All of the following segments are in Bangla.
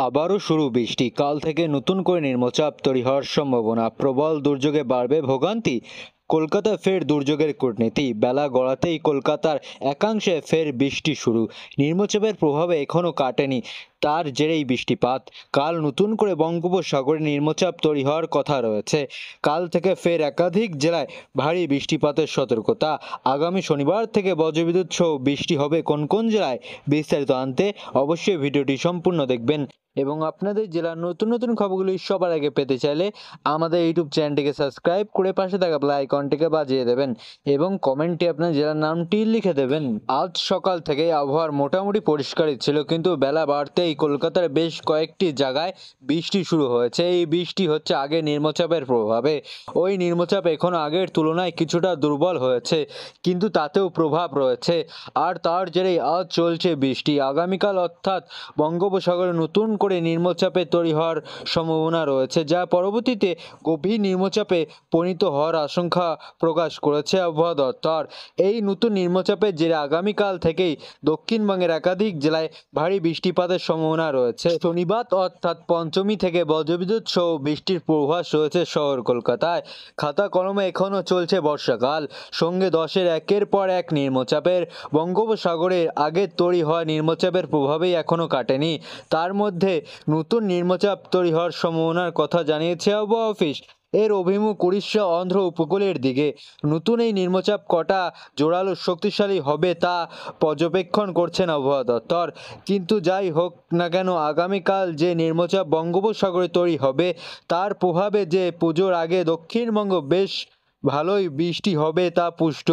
আবারও শুরু বৃষ্টি, কাল থেকে নতুন করে নিম্নচাপ তৈরি হওয়ার সম্ভাবনা, প্রবল দুর্যোগে বাড়বে ভোগান্তি। কলকাতায় ফের দুর্যোগের কূটনীতি, বেলা গড়াতেই কলকাতার একাংশে ফের বৃষ্টি শুরু। নিম্নচাপের প্রভাবে এখনও কাটেনি, তার জেরেই বৃষ্টিপাত। কাল নতুন করে বঙ্গোপসাগরে নিম্নচাপ তৈরি হওয়ার কথা রয়েছে। কাল থেকে ফের একাধিক জেলায় ভারী বৃষ্টিপাতের সতর্কতা। আগামী শনিবার থেকে বজ্রবিদ্যুৎ সহ বৃষ্টি হবে কোন কোন জেলায়, বিস্তারিত আনতে অবশ্যই ভিডিওটি সম্পূর্ণ দেখবেন। এবং আপনাদের জেলার নতুন নতুন খবরগুলি সবার আগে পেতে চাইলে আমাদের ইউটিউব চ্যানেলটিকে সাবস্ক্রাইব করে পাশে থাকা বেল আইকনটিকে বাজিয়ে দেবেন এবং কমেন্টে আপনার জেলার নামটি লিখে দেবেন। আজ সকাল থেকে আবহাওয়ার মোটামুটি পরিষ্কারই ছিল, কিন্তু বেলা বাড়তেই কলকাতার বেশ কয়েকটি জায়গায় বৃষ্টি শুরু হয়েছে। এই বৃষ্টি হচ্ছে আগে নিম্নচাপের প্রভাবে। ওই নিম্নচাপ এখন আগের তুলনায় কিছুটা দুর্বল হয়েছে, কিন্তু তাতেও প্রভাব রয়েছে। আর তার জেরেই আজ চলছে বৃষ্টি। আগামীকাল অর্থাৎ বঙ্গোপসাগরে নতুন করে নিম্নচাপে তৈরি হওয়ার সম্ভাবনা রয়েছে, যা পরবর্তীতে গভীর নিম্নচাপে পরিণত হওয়ার আশঙ্কা প্রকাশ করেছে আবহাওয়া দপ্তর। এই নতুন নিম্নচাপের জেরে আগামীকাল থেকেই দক্ষিণবঙ্গের একাধিক জেলায় ভারী বৃষ্টিপাতের সম্ভাবনা রয়েছে। শনিবার অর্থাৎ পঞ্চমী থেকে বজ্রবিদ্যুৎ সহ বৃষ্টির পূর্বাভাস রয়েছে শহর কলকাতায়। খাতা কলমে এখনও চলছে বর্ষাকাল, সঙ্গে দশের একের পর এক নিম্নচাপের। বঙ্গোপসাগরের আগে তৈরি হওয়া নিম্নচাপের প্রভাবেই এখনও কাটেনি। তার মধ্যে নতুন নিম্নচাপ তৈরি হওয়ার সম্ভাবনার কথা জানিয়েছে আবহাওয়া অফিস। এর অভিমুখ উড়িষ্যা অন্ধ্র উপকূলের দিকে। নতুন এই নিম্নচাপ কটা জোরালো শক্তিশালী হবে তা পর্যবেক্ষণ করছেন আবহাওয়া দপ্তর। কিন্তু যাই হোক না কেন, আগামীকাল যে নিম্নচাপ বঙ্গোপসাগরে তৈরি হবে তার প্রভাবে যে পুজোর আগে দক্ষিণবঙ্গ বেশ ভালোই বৃষ্টি হবে তা পুষ্ট।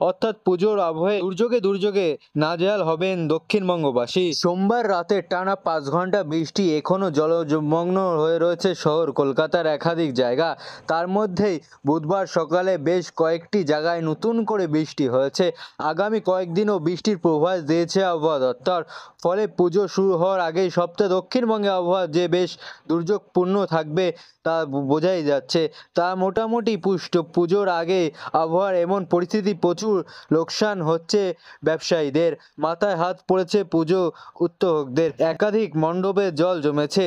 অর্থাৎ পুজোর আবহে দুর্যোগে দুর্যোগে নাজেহাল হবেন দক্ষিণবঙ্গবাসী। সোমবার রাতে টানা 5 ঘন্টা বৃষ্টি, এখনও জলমগ্ন হয়ে রয়েছে শহর কলকাতার একাধিক জায়গা। তার মধ্যেই বুধবার সকালে বেশ কয়েকটি জায়গায় নতুন করে বৃষ্টি হয়েছে। আগামী কয়েকদিনও বৃষ্টির পূর্বাভাস দিয়েছে আবহাওয়া দপ্তর। ফলে পুজো শুরু হওয়ার আগেই সপ্তাহে দক্ষিণবঙ্গে আবহাওয়া যে বেশ দুর্যোগপূর্ণ থাকবে তা বোঝাই যাচ্ছে। তা মোটামুটি পুষ্ট। পুজোর আগে আবহাওয়ার এমন পরিস্থিতি, প্রচুর লোকসান হচ্ছে ব্যবসায়ীদের, মাথায় হাত পড়েছে পুজো উদ্যোক্তাদের। একাধিক মণ্ডপে জল জমেছে।